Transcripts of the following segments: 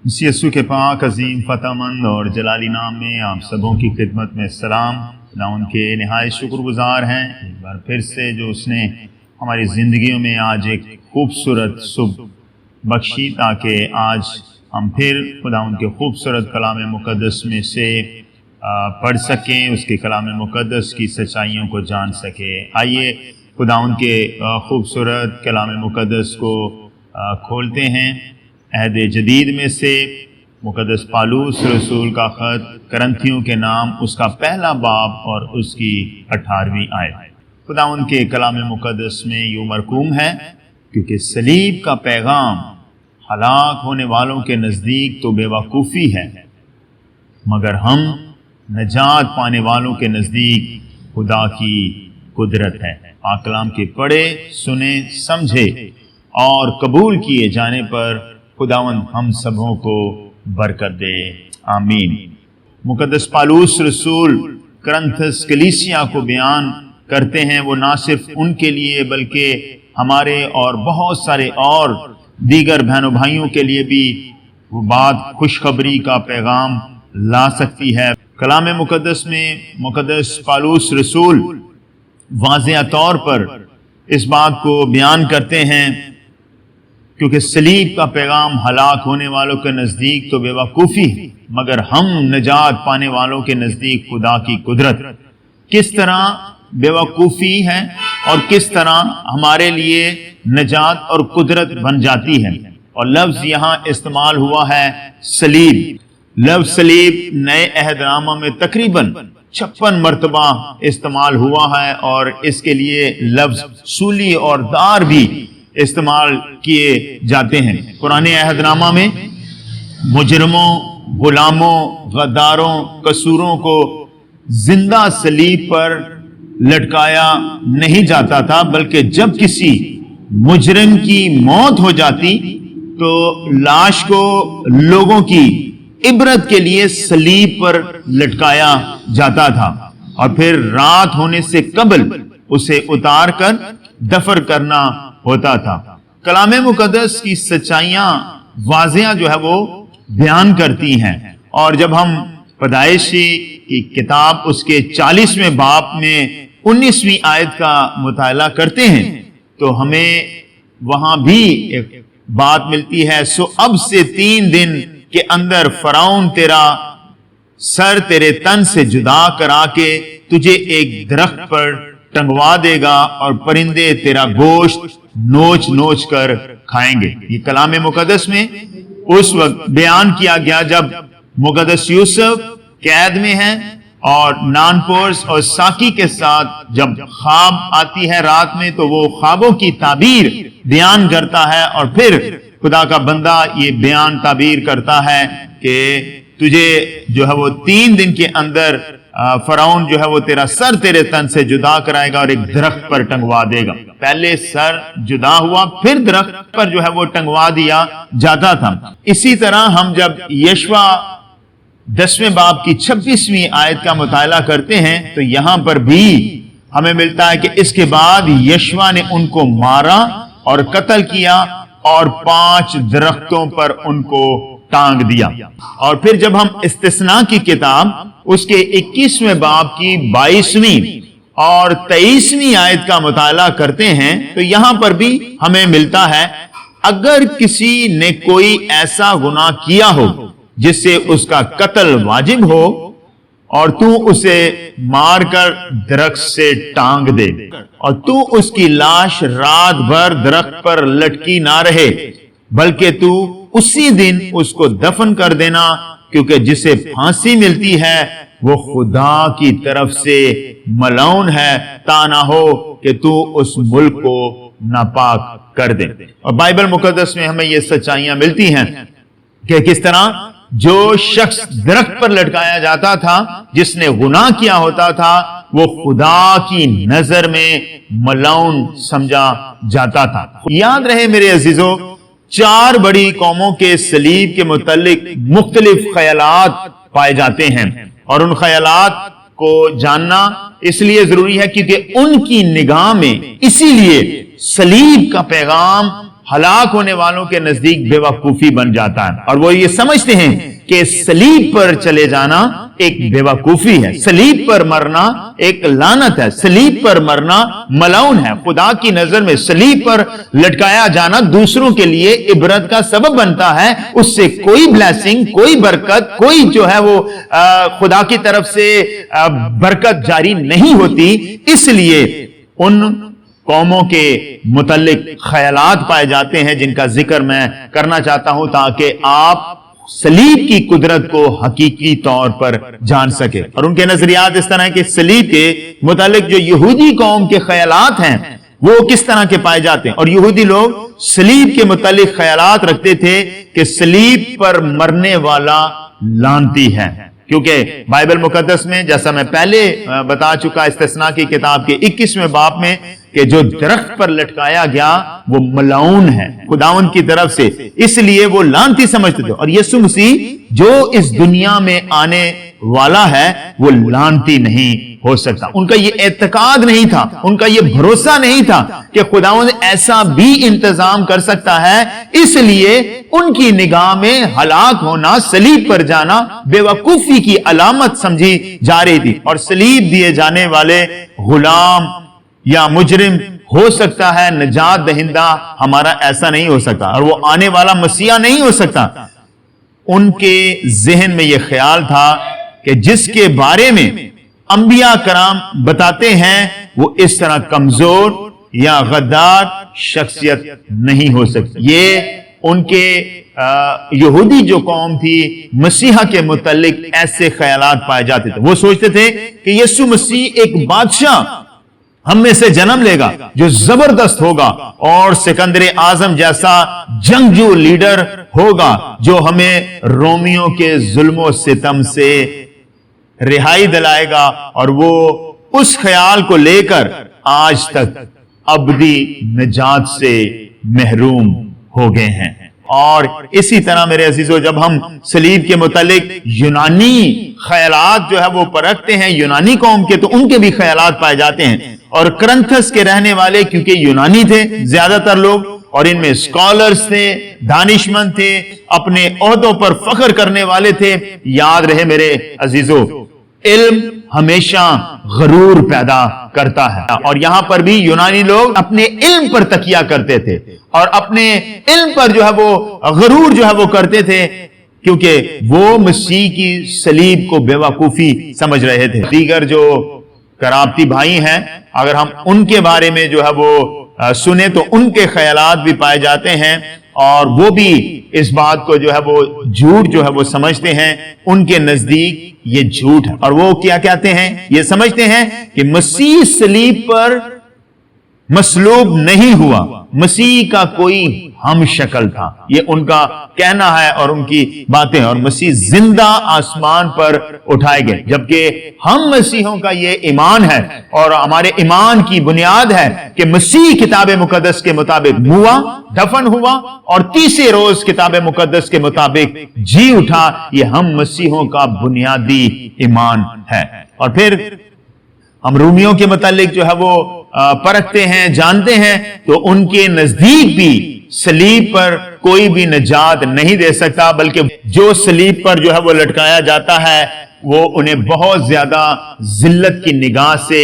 इसी यीशु के पाक अजीम फतहमंद और जलाली नाम में आप सबों की खिदमत में सलाम। ना उनके नहायत शुक्रगुजार हैं एक बार फिर से जो उसने हमारी ज़िंदगियों में आज एक खूबसूरत सुबह बख्शी, ताकि आज हम फिर खुदा उनके खूबसूरत कलाम मुक़द्दस में से पढ़ सकें, उसके कलाम मुक़द्दस की सच्चाइयों को जान सकें। आइए खुदा उनके खूबसूरत कलाम मुक़द्दस को खोलते हैं। अहद जदीद में से मुक़द्दस पालूस रसूल का ख़त करंथियों के नाम, उसका पहला बाब और उसकी 18वीं आयत। खुदा उनके कलाम मुक़द्दस में यूँ मरकूम है, क्योंकि सलीब का पैगाम हलाक होने वालों के नज़दीक तो बेवकूफ़ी है, मगर हम नजात पाने वालों के नज़दीक खुदा की कुदरत है। पाक कलाम के पढ़े, सुने, समझे और कबूल किए जाने पर खुदावंद हम सबों को बरकत दे, आमीन। मुक़द्दस पालूस रसूल करंथस कलीसिया को बयान करते हैं, वो ना सिर्फ उनके लिए बल्कि हमारे और बहुत सारे और दीगर बहनों भाइयों के लिए भी वो बात खुशखबरी का पैगाम ला सकती है। कलाम मुक़द्दस में मुक़द्दस पालूस रसूल वाज़ेह तौर पर इस बात को बयान करते हैं, क्योंकि सलीब का पैगाम हलाक होने वालों के नज़दीक तो बेवकूफ़ी, मगर हम नजात पाने वालों के नज़दीक खुदा की कुदरत। किस तरह बेवकूफ़ी है और किस तरह हमारे लिए नजात और कुदरत बन जाती है। और लफ्ज़ यहाँ इस्तेमाल हुआ है सलीब। लफ्ज़ सलीब नए अहदनामा में तकरीबन 56 मरतबा इस्तेमाल हुआ है, और इसके लिए लफ्ज़ सूली और दार भी इस्तेमाल किए जाते हैं। पुराने अहदनामा में मुजरमों, गुलामों, गद्दारों, कसूरों को जिंदा सलीब पर लटकाया नहीं जाता था, बल्कि जब किसी मुजरिम की मौत हो जाती तो लाश को लोगों की इबरत के लिए सलीब पर लटकाया जाता था, और फिर रात होने से कबल उसे उतार कर दफन करना होता था। कलाम मुक़द्दस की सच्चाइयां वाज़ेह जो है वो बयान करती हैं। और जब हम पैदाइशी की किताब उसके 40वें बाब में 19वीं आयत का मुताला करते हैं, तो हमें वहां भी एक बात मिलती है, सो अब से 3 दिन के अंदर फ़िरौन तेरा सर तेरे तन से जुदा करा के तुझे एक दरख्त पर टंगवा देगा, और परिंदे तेरा गोश्त नोच नोच कर खाएंगे। ये कलाम मुक़द्दस में उस वक्त बयान किया गया जब मुक़द्दस यूसुफ कैद में है, और नानपोर्स और साकी के साथ जब ख्वाब आती है रात में, तो वो ख्वाबों की ताबीर बयान करता है, और फिर खुदा का बंदा ये बयान ताबीर करता है कि तुझे जो है वो 3 दिन के अंदर फ़िरौन जो है वो तेरा सर तेरे तन से जुदा कराएगा और एक दरख्त पर टंगवा देगा। पहले सर जुदा हुआ, फिर दरख्त पर जो है वो टंगवा दिया जाता था। इसी तरह हम जब यशवा 10वें बाब की 26वीं आयत का मुताला करते हैं, तो यहां पर भी हमें मिलता है कि इसके बाद यशवा ने उनको मारा और कत्ल किया और 5 दरख्तों पर उनको टांग दिया। और फिर जब हम इस्तिस्ना की किताब उसके 21वें बाब की 22वीं और 23वीं आयत का मुताला करते हैं, तो यहां पर भी हमें मिलता है, अगर किसी ने कोई ऐसा गुनाह किया हो जिससे उसका कत्ल वाजिब हो, और तू उसे मारकर दरख्त से टांग दे, और तू उसकी लाश रात भर दरख्त पर लटकी ना रहे, बल्कि तू उसी दिन उसको दफन कर देना, क्योंकि जिसे फांसी मिलती है वो खुदा की तरफ से मलऊन है, ता ना हो कि तू उस मुल्क को नापाक कर दे। और बाइबल मुक़द्दस में हमें ये सच्चाइयां मिलती हैं कि किस तरह जो शख्स दरख्त पर लटकाया जाता था, जिसने गुनाह किया होता था, वो खुदा की नजर में मलऊन समझा जाता था। याद रहे मेरे अजीजों, 4 बड़ी कौमों के सलीब के मुतल्लिक मुख्तलिफ ख्यालात पाए जाते हैं, और उन ख्यालात को जानना इसलिए जरूरी है क्योंकि उनकी निगाह में इसीलिए सलीब का पैगाम हलाक होने वालों के नजदीक बेवकूफी बन जाता है, और वो ये समझते हैं कि सलीब पर चले जाना एक बेवकूफी है, सलीब पर मरना एक लानत है, सलीब पर मरना मलाउन है। खुदा की नजर में सलीब पर लटकाया जाना दूसरों के लिए इबरत का सबब बनता है, उससे कोई ब्लेसिंग, कोई बरकत, कोई जो है वो खुदा की तरफ से बरकत जारी नहीं होती। इसलिए उन कौमों के मुतल्लिक ख्यालात पाए जाते हैं जिनका जिक्र मैं करना चाहता हूं, ताकि आप सलीब की कुदरत को हकीकी तौर पर जान सके। और उनके नजरियात इस तरह के सलीब के मुतालिक जो यहूदी कौम के ख्यालात हैं वो किस तरह के पाए जाते हैं। और यहूदी लोग सलीब के मुतालिक ख्यालात रखते थे कि सलीब पर मरने वाला लानती है, क्योंकि बाइबल मुकद्दस में, जैसा मैं पहले बता चुका इस्तिस्ना की किताब के 21वें बाब में, कि जो दरख्त पर लटकाया गया वो मलाउन है खुदावंद की तरफ से, इसलिए वो लानती समझते थे। और यीशु मसीह जो इस दुनिया में आने वाला है वो लानती नहीं हो सकता। उनका ये एतकाद नहीं था, उनका ये भरोसा नहीं था कि खुदावंद ऐसा भी इंतजाम कर सकता है, इसलिए उनकी निगाह में हलाक होना, सलीब पर जाना बेवकूफी की अलामत समझी जा रही थी। और सलीब दिए जाने वाले गुलाम या मुजरिम हो सकता है, नजात दहिंदा हमारा ऐसा नहीं हो सकता, और वो आने वाला मसीहा नहीं हो सकता। उनके जहन में यह ख्याल था कि जिसके बारे में अंबिया कराम बताते हैं वो इस तरह कमजोर या गद्दार शख्सियत नहीं हो सकती। ये उनके यहूदी जो कौम थी मसीहा के मुतल्लिक ऐसे ख्यालात पाए जाते थे। वो सोचते थे कि यीशु मसीह एक बादशाह हम में से जन्म लेगा जो जबरदस्त होगा, और सिकंदर आजम जैसा जंगजू लीडर होगा जो हमें रोमियों के जुल्मों सितम से रिहाई दिलाएगा। और वो उस ख्याल को लेकर आज तक अबदी निजात से महरूम हो गए हैं। और इसी तरह मेरे अजीजों, जब हम सलीब के मुतालिक यूनानी ख्यालात जो है वो परखते हैं यूनानी कौम के, तो उनके भी ख्यालात पाए जाते हैं। और करंथस के रहने वाले, क्योंकि यूनानी थे ज्यादातर लोग, और इनमें स्कॉलर्स थे, दानिशमंद थे, अपने ओहदों पर फख्र करने वाले थे। याद रहे मेरे अजीजों, इल्म हमेशा गरूर पैदा करता है, और यहां पर भी यूनानी लोग अपने इल्म पर तकिया करते थे और अपने इल्म पर जो है वो गरूर जो है वो करते थे, क्योंकि वो मसीह की सलीब को बेवकूफी समझ रहे थे। दीगर जो कराबती भाई हैं, अगर हम उनके बारे में जो है वो सुने तो उनके ख्यालात भी पाए जाते हैं, और वो भी इस बात को जो है वो झूठ जो है वो समझते हैं। उनके नजदीक ये झूठ है, और वो क्या कहते हैं, ये समझते हैं कि मसीह सलीब पर मसलूब नहीं हुआ, मसीह का कोई हम शक्ल था। ये उनका कहना है और उनकी बातें। और मसीह जिंदा आसमान पर उठाए गए, जबकि हम मसीहों का ये ईमान है और हमारे ईमान की बुनियाद है कि मसीह किताब मुकद्दस के मुताबिक हुआ, दफन हुआ और तीसरे रोज किताब मुकद्दस के मुताबिक जी उठा। ये हम मसीहों का बुनियादी ईमान है। और फिर हम रूमियों के मुतालिक जो है वो परखते हैं, जानते हैं, तो उनके नजदीक भी सलीब पर कोई भी निजात नहीं दे सकता, बल्कि जो सलीब पर जो है वो लटकाया जाता है वो उन्हें बहुत ज्यादा जिल्लत की निगाह से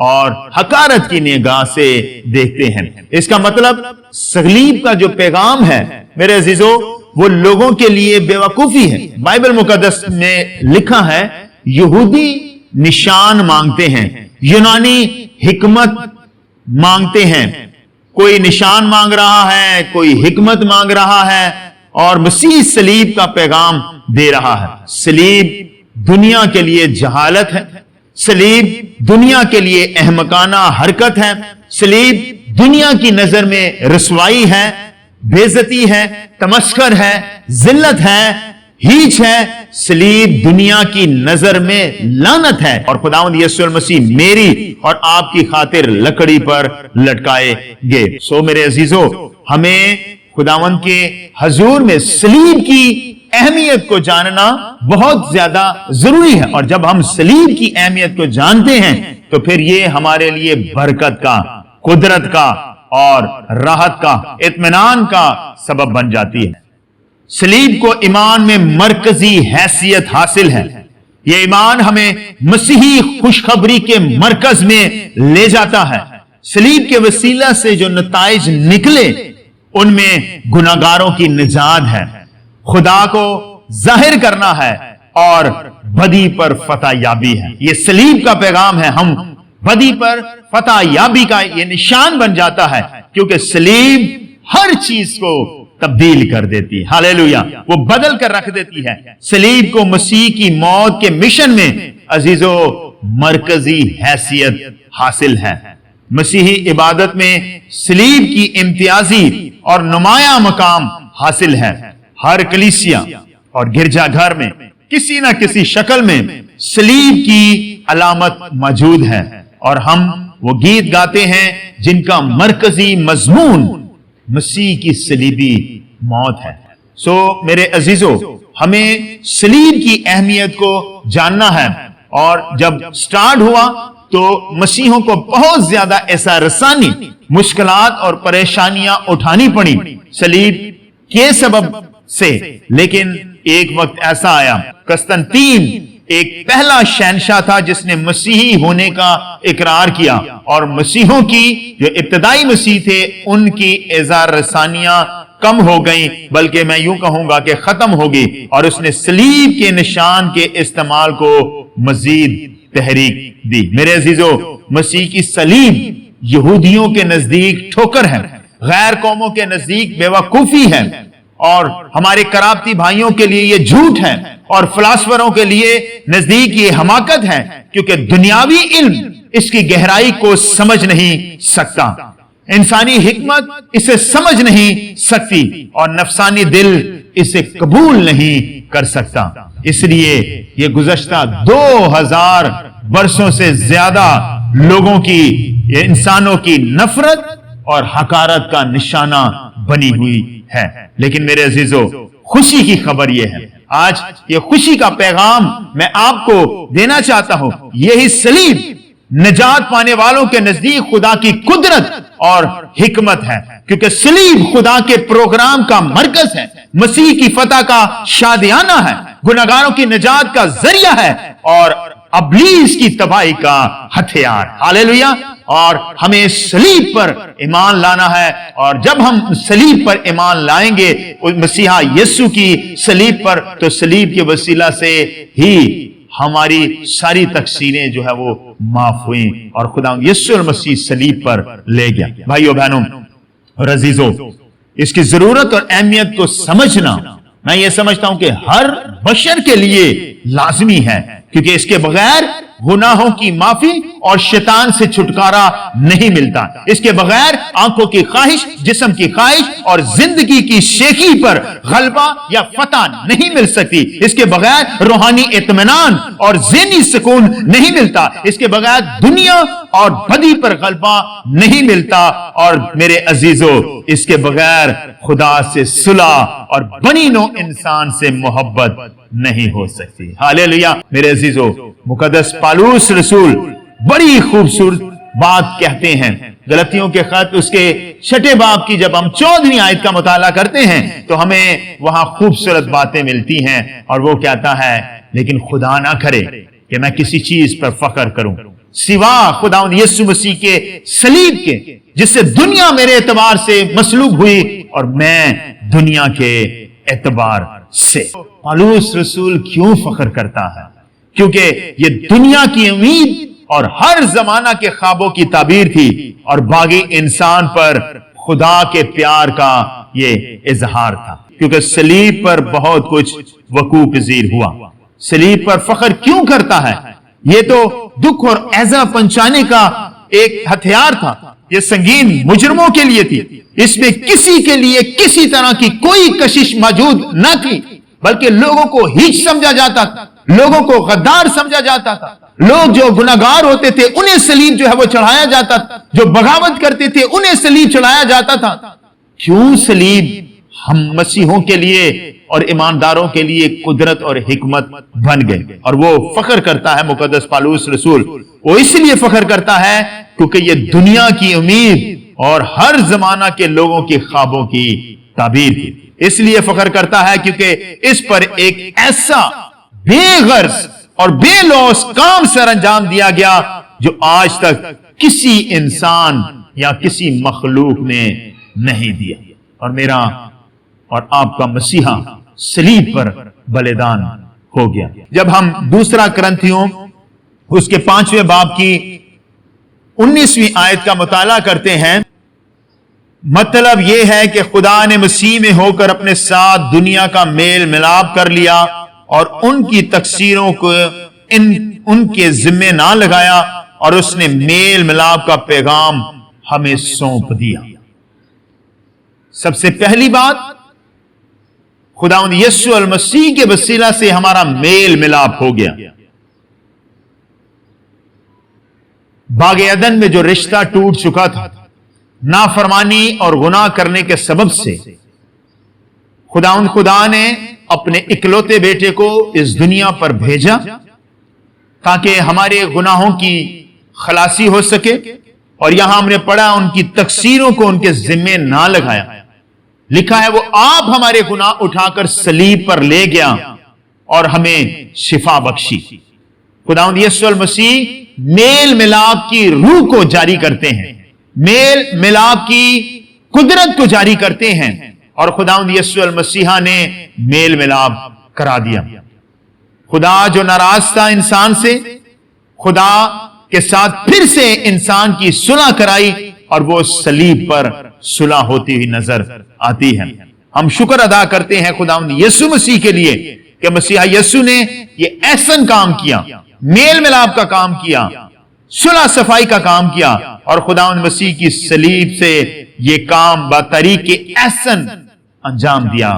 और हकारत की निगाह से देखते हैं। इसका मतलब सलीब का जो पैगाम है मेरे अजीजों, वो लोगों के लिए बेवकूफी है। बाइबल मुकद्दस में लिखा है यहूदी निशान मांगते हैं, यूनानी हिकमत मांगते हैं। कोई निशान मांग रहा है, कोई हिकमत मांग रहा है, और मसीह सलीब का पैगाम दे रहा है। सलीब दुनिया के लिए जहालत है, सलीब दुनिया के लिए अहमकाना हरकत है, सलीब दुनिया की नजर में रसवाई है, बेइज्जती है, तमस्खर है, जिल्लत है, हीच है। सलीब दुनिया की नजर में लानत है, और खुदावंद यीशु मसीह मेरी और आपकी खातिर लकड़ी पर लटकाए गए। सो मेरे अजीजों, हमें खुदावंद के हजूर में सलीब की अहमियत को जानना बहुत ज्यादा जरूरी है। और जब हम सलीब की अहमियत को जानते हैं तो फिर ये हमारे लिए बरकत का, कुदरत का اور راحت کا، اطمینان کا سبب بن جاتی ہے۔ صلیب کو ایمان میں مرکزی حیثیت حاصل ہے۔ یہ ایمان ہمیں مسیحی خوشخبری کے مرکز میں لے جاتا ہے۔ صلیب کے وسیلہ سے جو نتائج نکلے ان میں گناہگاروں کی نجات ہے، خدا کو ظاہر کرنا ہے اور بدی پر فتح یابی ہے۔ یہ صلیب کا پیغام ہے۔ ہم بدی پر فتح یابی کا یہ نشان بن جاتا ہے، کیونکہ صلیب ہر چیز کو تبدیل کر دیتی ہے۔ ہاللیلویا، وہ بدل کر رکھ دیتی ہے۔ صلیب کو مسیح کی موت کے مشن میں عزیزو مرکزی حیثیت حاصل ہے۔ مسیحی عبادت میں صلیب کی امتیازی اور نمایاں مقام حاصل ہے۔ ہر کلیسیا اور گرجا گھر میں کسی نہ کسی شکل میں صلیب کی علامت موجود ہے، اور ہم وہ گیت گاتے ہیں جن کا مرکزی مضمون مسیح کی صلیبی موت ہے۔ سو میرے عزیزو، ہمیں صلیب کی اہمیت کو جاننا ہے، اور جب سٹارٹ ہوا تو مسیحوں کو بہت زیادہ ایسا رسانی، مشکلات اور پریشانیاں اٹھانی پڑی صلیب کے سبب سے، لیکن ایک وقت ایسا آیا، قسطنطین ایک پہلا شہنشاہ تھا جس نے مسیحی ہونے کا اقرار کیا، اور مسیحوں کی جو ابتدائی مسیح تھے ان کی اظہار رسانیاں کم ہو گئیں، بلکہ میں یوں کہوں گا کہ ختم ہوگی، اور اس نے صلیب کے نشان کے استعمال کو مزید تحریک دی۔ میرے عزیزو، مسیح کی صلیب یہودیوں کے نزدیک ٹھوکر ہے، غیر قوموں کے نزدیک بیوقوفی ہے، اور ہمارے کرابتی بھائیوں کے لیے یہ جھوٹ ہے، اور فلاسفروں کے لیے نزدیک یہ حماقت ہے، کیونکہ دنیاوی علم اس کی گہرائی کو سمجھ نہیں سکتا، انسانی حکمت اسے سمجھ نہیں سکتی، اور نفسانی دل اسے قبول نہیں کر سکتا۔ اس لیے یہ گزشتہ 2000 برسوں سے زیادہ لوگوں کی، انسانوں کی نفرت اور حقارت کا نشانہ بنی ہوئی ہے۔ لیکن میرے عزیزو، خوشی کی خبر یہ ہے، آج یہ خوشی کا پیغام میں آپ کو دینا چاہتا ہوں، یہی صلیب نجات پانے والوں کے نزدیک خدا کی قدرت اور حکمت ہے، کیونکہ صلیب خدا کے پروگرام کا مرکز ہے، مسیح کی فتح کا شادیانہ ہے، گناہگاروں کی نجات کا ذریعہ ہے، اور ابلیس کی تباہی کا ہتھیار۔ ہاللیلویا، اور ہمیں صلیب پر ایمان لانا ہے، اور جب ہم صلیب پر ایمان لائیں گے مسیحا یسوع کی صلیب پر، تو صلیب کے وسیلہ سے ہی ہماری ساری تقصیریں جو ہے وہ معاف ہوئیں، اور خدا یسوع المسیح صلیب پر لے گیا۔ بھائیو بہنوں اور عزیزو، اس کی ضرورت اور اہمیت کو سمجھنا میں یہ سمجھتا ہوں کہ ہر بشر کے لیے لازمی ہے، کیونکہ اس کے بغیر گناہوں کی معافی اور شیطان سے چھٹکارا نہیں ملتا۔ اس کے بغیر آنکھوں کی خواہش، جسم کی خواہش اور زندگی کی شیخی پر غلبہ یا فتح نہیں مل سکتی۔ اس کے بغیر روحانی اطمینان اور ذہنی سکون نہیں ملتا۔ اس کے بغیر دنیا اور بدی پر غلبہ نہیں ملتا، اور میرے عزیزو، اس کے بغیر خدا سے صلح اور بنی نوع انسان سے محبت نہیں ہو سکتی۔ ہاللیلویا، میرے عزیزو، مقدس پالوس رسول بڑی خوبصورت بات کہتے ہیں۔ غلطیوں کے خط اس کے 6 باب کی جب ہم 14ویں آیت کا مطالعہ کرتے ہیں تو ہمیں وہاں خوبصورت باتیں ملتی ہیں، اور وہ کہتا ہے، لیکن خدا نہ کرے کہ میں کسی چیز پر فخر کروں سوا خدا یسوع مسیح کے صلیب کے، جس سے دنیا میرے اعتبار سے مسلوب ہوئی اور میں دنیا کے اعتبار سے۔ پالوس رسول کیوں فخر کرتا ہے؟ کیونکہ یہ دنیا کی امید اور ہر زمانہ کے خوابوں کی تعبیر تھی، اور باغی انسان پر خدا کے پیار کا یہ اظہار تھا، کیونکہ صلیب پر بہت کچھ وقوع پذیر ہوا۔ صلیب پر فخر کیوں کرتا ہے؟ یہ تو دکھ اور ایذا پہنچانے کا ایک ہتھیار تھا، یہ سنگین مجرموں کے لیے تھی، اس میں کسی کے لیے کسی طرح کی کوئی کشش موجود نہ تھی، بلکہ لوگوں کو ہیچ سمجھا جاتا تھا، لوگوں کو غدار سمجھا جاتا تھا، لوگ جو گناہگار ہوتے تھے انہیں صلیب جو ہے وہ چڑھایا جاتا تھا، جو بغاوت کرتے تھے انہیں صلیب چڑھایا جاتا تھا۔ کیوں صلیب ہم مسیحوں کے لیے اور ایمانداروں کے لیے قدرت اور حکمت بن گئے؟ اور وہ فخر کرتا ہے مقدس پالوس رسول، وہ اس لیے فخر کرتا ہے کیونکہ یہ دنیا کی امید اور ہر زمانہ کے لوگوں کے خوابوں کی تعبیر کی۔ اس لیے فخر کرتا ہے کیونکہ اس پر ایک ایسا بے غرض اور بے لوث کام سر انجام دیا گیا جو آج تک کسی انسان یا کسی مخلوق نے نہیں دیا، اور میرا اور آپ کا مسیحا صلیب پر بلیدان ہو گیا۔ جب ہم دوسرا کرنتھیوں اس کے 5ویں باب کی 19ویں آیت کا مطالعہ کرتے ہیں، مطلب یہ ہے کہ خدا نے مسیح میں ہو کر اپنے ساتھ دنیا کا میل ملاپ کر لیا اور ان کی تقصیروں کو ان کے ذمے نہ لگایا، اور اس نے میل ملاپ کا پیغام ہمیں سونپ دیا۔ سب سے پہلی بات، خداوند یسوع المسیح کے وسیلہ سے ہمارا میل ملاپ ہو گیا۔ باغ عدن میں جو رشتہ ٹوٹ چکا تھا نافرمانی اور گناہ کرنے کے سبب سے، خدا نے اپنے اکلوتے بیٹے کو اس دنیا پر بھیجا تاکہ ہمارے گناہوں کی خلاصی ہو سکے، اور یہاں ہم نے پڑھا ان کی تقصیروں کو ان کے ذمے نہ لگایا۔ لکھا ہے وہ آپ ہمارے گناہ اٹھا کر صلیب پر لے گیا اور ہمیں شفا بخشی۔ خداوند یسوع المسیح میل ملاپ کی روح کو جاری کرتے ہیں، میل ملاپ کی قدرت کو جاری کرتے ہیں، اور خداوند یسوع المسیح نے میل ملاپ کرا دیا۔ خدا جو ناراض تھا انسان سے، خدا کے ساتھ پھر سے انسان کی صلح کرائی، اور وہ صلیب پر صلح ہوتی ہوئی نظر آتی ہے۔ ہم شکر ادا کرتے ہیں خداوند یسوع مسیح کے لیے کہ مسیح یسوع نے یہ احسن کام کیا، میل ملاپ کا کام کیا، صلح صفائی کا کام کیا، اور خداوند مسیح کی صلیب سے یہ کام بطریق احسن انجام دیا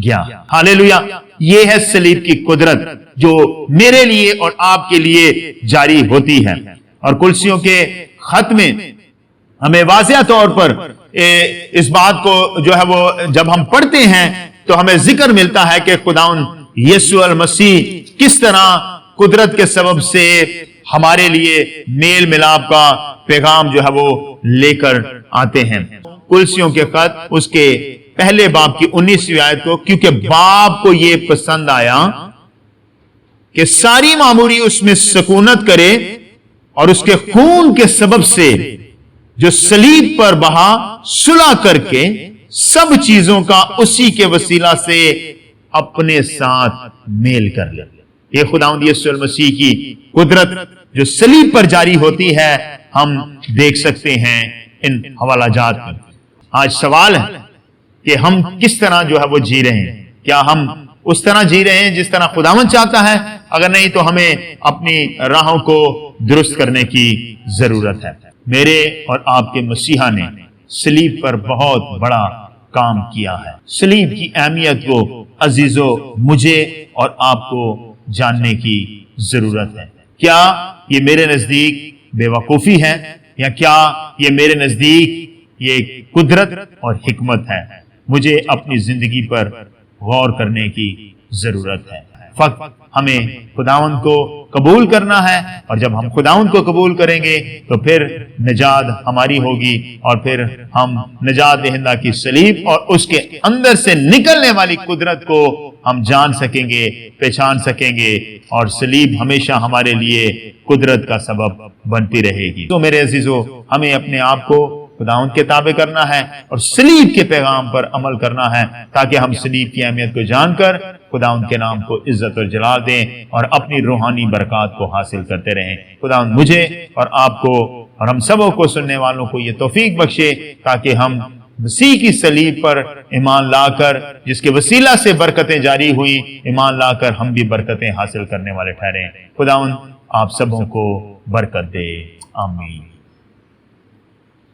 گیا۔ ہاللیلویا! یہ ہے صلیب کی قدرت جو میرے لیے اور آپ کے لیے جاری ہوتی ہے۔ اور کلسیوں کے خط میں ہمیں واضح طور پر اس بات کو جو ہے وہ جب ہم پڑھتے ہیں تو ہمیں ذکر ملتا ہے کہ خداوند یسوع المسیح کس طرح قدرت کے سبب سے ہمارے لیے میل ملاپ کا پیغام جو ہے وہ لے کر آتے ہیں۔ کلسیوں کے خط اس کے پہلے باب کی 19ویں آیت کو، کیونکہ باپ کو یہ پسند آیا کہ ساری معموری اس میں سکونت کرے، اور اس کے خون کے سبب سے جو صلیب پر بہا صلح کر کے سب چیزوں کا اسی کے وسیلہ سے اپنے ساتھ میل کر لے۔ یہ خداوند یسوع المسیح کی قدرت جو صلیب پر جاری ہوتی ہے ہم دیکھ سکتے ہیں ان حوالہ جات میں۔ آج سوال ہے کہ ہم کس طرح جو ہے وہ جی رہے ہیں؟ کیا ہم اس طرح جی رہے ہیں جس طرح خداوند چاہتا ہے؟ اگر نہیں تو ہمیں اپنی راہوں کو درست کرنے کی ضرورت ہے۔ میرے اور آپ کے مسیحا نے صلیب پر بہت بڑا کام کیا ہے۔ صلیب کی اہمیت کو عزیزو مجھے اور آپ کو جاننے کی ضرورت ہے۔ کیا یہ میرے نزدیک بے وقوفی ہے، یا کیا یہ میرے نزدیک یہ قدرت اور حکمت ہے؟ مجھے اپنی زندگی پر غور کرنے کی ضرورت ہے۔ فقط ہمیں خداوند کو قبول کرنا ہے، اور جب ہم خداوند کو قبول کریں گے تو پھر نجات ہماری ہوگی، اور پھر ہم نجات دہندہ کی صلیب اور اس کے اندر سے نکلنے والی قدرت کو ہم جان سکیں گے، پہچان سکیں گے، اور صلیب ہمیشہ ہمارے لیے قدرت کا سبب بنتی رہے گی۔ تو میرے عزیزو، ہمیں اپنے آپ کو خداوند کے تابع کرنا ہے اور صلیب کے پیغام پر عمل کرنا ہے، تاکہ ہم صلیب کی اہمیت کو جان کر خداوند کے نام کو عزت اور جلال دیں اور اپنی روحانی برکات کو حاصل کرتے رہیں۔ خداوند مجھے اور آپ کو اور ہم سبوں کو سننے والوں کو یہ توفیق بخشے، تاکہ ہم مسیح کی صلیب پر ایمان لا کر، جس کے وسیلہ سے برکتیں جاری ہوئی، ایمان لا کر ہم بھی برکتیں حاصل کرنے والے ٹھہریں۔ خداوند آپ سبوں کو برکت دے، آمین۔